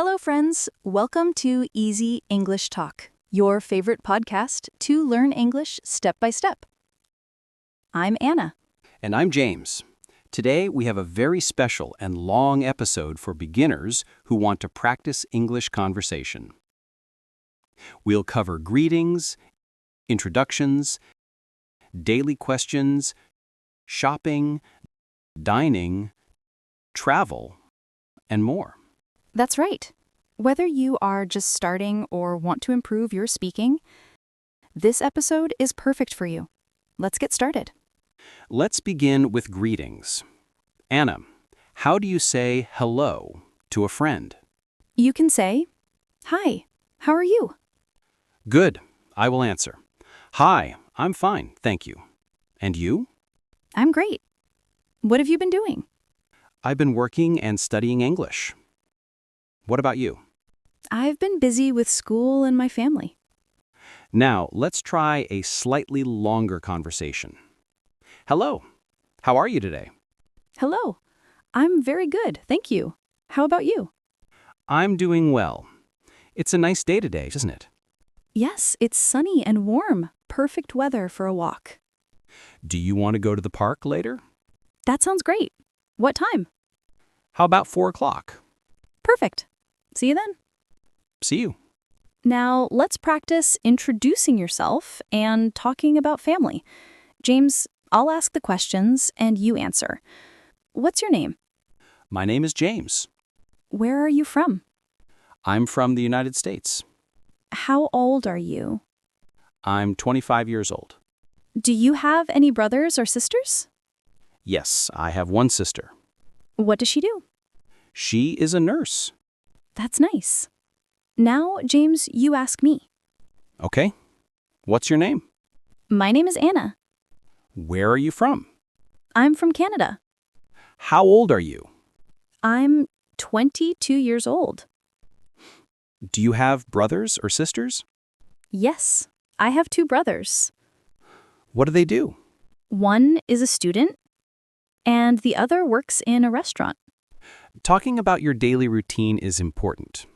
Hello, friends. Welcome to Easy English Talk, your favorite podcast to learn English step by step. I'm Anna. And I'm James. Today we have a very special and long episode for beginners who want to practice English conversation. We'll cover greetings, introductions, daily questions, shopping, dining, travel, and more. That's right. Whether you are just starting or want to improve your speaking, this episode is perfect for you. Let's get started. Let's begin with greetings. Anna, how do you say hello to a friend? You can say, "Hi, how are you?" Good, I will answer. Hi, I'm fine, thank you. And you? I'm great. What have you been doing? I've been working and studying English. What about you? I've been busy with school and my family. Now, let's try a slightly longer conversation. Hello, how are you today? Hello. I'm very good, thank you. How about you? I'm doing well. It's a nice day today, isn't it? Yes, it's sunny and warm. Perfect weather for a walk. Do you want to go to the park later? That sounds great. What time? How about 4 o'clock? Perfect. See you then. See you. Now, let's practice introducing yourself and talking about family. James, I'll ask the questions and you answer. What's your name? My name is James. Where are you from? I'm from the United States. How old are you? I'm 25 years old. Do you have any brothers or sisters? Yes, I have one sister. What does she do? She is a nurse. That's nice. Now, James, you ask me. Okay. What's your name? My name is Anna. Where are you from? I'm from Canada. How old are you? I'm 22 years old. Do you have brothers or sisters? Yes, I have two brothers. What do they do? One is a student, and the other works in a restaurant. Talking about your daily routine is important.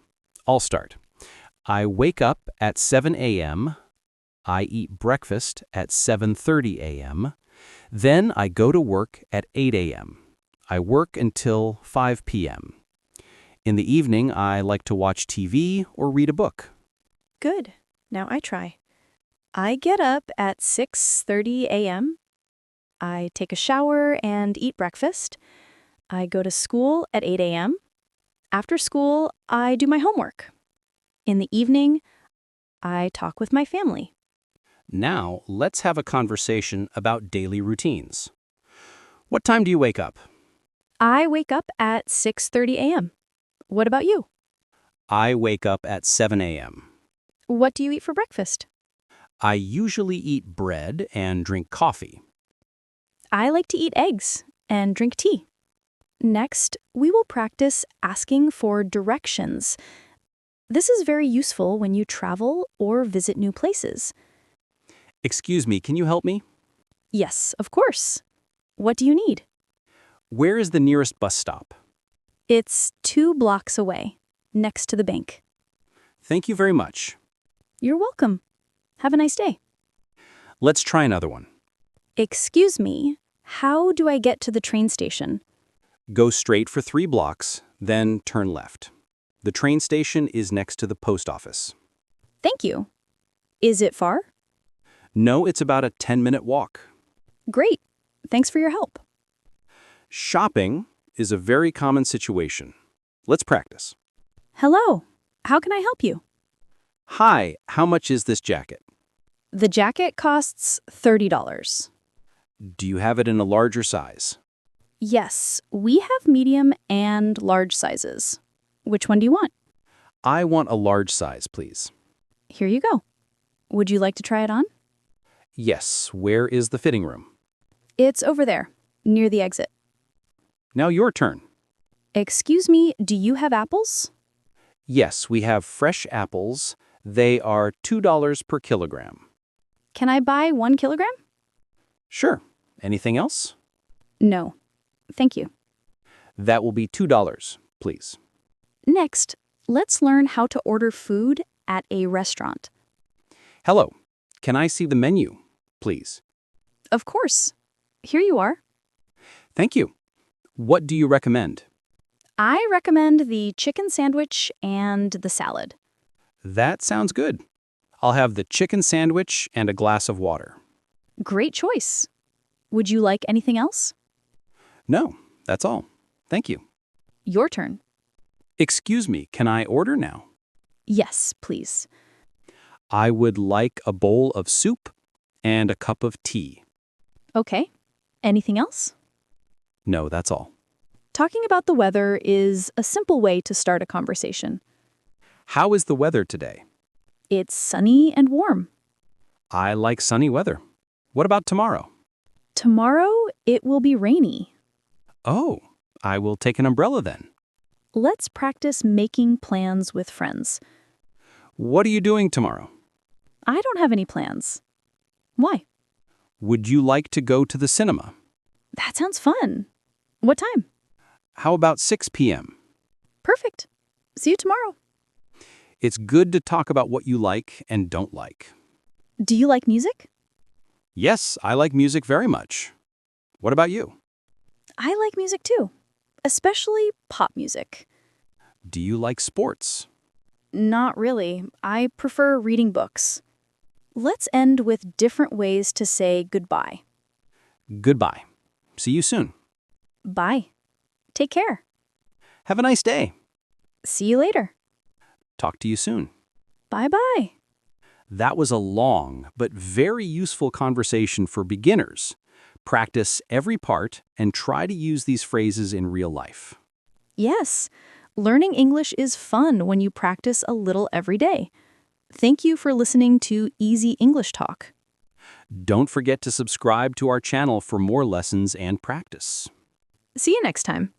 I'll start. I wake up at 7 a.m. I eat breakfast at 7:30 a.m. Then I go to work at 8 a.m. I work until 5 p.m. In the evening, I like to watch TV or read a book. Good. Now I try. I get up at 6:30 a.m. I take a shower and eat breakfast. I go to school at 8 a.m. After school, I do my homework. In the evening, I talk with my family. Now, let's have a conversation about daily routines. What time do you wake up? I wake up at 6:30 a.m. What about you? I wake up at 7 a.m. What do you eat for breakfast? I usually eat bread and drink coffee. I like to eat eggs and drink tea. Next, we will practice asking for directions. This is very useful when you travel or visit new places. Excuse me, can you help me? Yes, of course. What do you need? Where is the nearest bus stop? It's 2 blocks away, next to the bank. Thank you very much. You're welcome. Have a nice day. Let's try another one. Excuse me, how do I get to the train station? Go straight for 3 blocks, then turn left. The train station is next to the post office. Thank you. Is it far? No, it's about a 10-minute walk. Great. Thanks for your help. Shopping is a very common situation. Let's practice. Hello. How can I help you? Hi, how much is this jacket? The jacket costs $30. Do you have it in a larger size? Yes, we have medium and large sizes. Which one do you want? I want a large size, please. Here you go. Would you like to try it on? Yes, where is the fitting room? It's over there, near the exit. Now your turn. Excuse me, do you have apples? Yes, we have fresh apples. They are $2 per kilogram. Can I buy 1 kilogram? Sure. Anything else? No. Thank you. That will be $2, please. Next, Let's learn how to order food at a restaurant. Hello, can I see the menu, please? Of course. Here you are. Thank you. What do you recommend? I recommend the chicken sandwich and the salad. That sounds good. I'll have the chicken sandwich and a glass of water. Great choice. Would you like anything else? No, that's all. Thank you. Your turn. Excuse me, can I order now? Yes, please. I would like a bowl of soup and a cup of tea. Okay. Anything else? No, that's all. Talking about the weather is a simple way to start a conversation. How is the weather today? It's sunny and warm. I like sunny weather. What about tomorrow? Tomorrow, it will be rainy. Oh, I will take an umbrella then. Let's practice making plans with friends. What are you doing tomorrow? I don't have any plans. Why? Would you like to go to the cinema? That sounds fun. What time? How about 6 p.m.? Perfect. See you tomorrow. It's good to talk about what you like and don't like. Do you like music? Yes, I like music very much. What about you? I like music too, especially pop music. Do you like sports? Not really. I prefer reading books. Let's end with different ways to say goodbye. Goodbye. See you soon. Bye. Take care. Have a nice day. See you later. Talk to you soon. Bye-bye. That was a long but very useful conversation for beginners. Practice every part and try to use these phrases in real life. Yes, learning English is fun when you practice a little every day. Thank you for listening to Easy English Talk. Don't forget to subscribe to our channel for more lessons and practice. See you next time.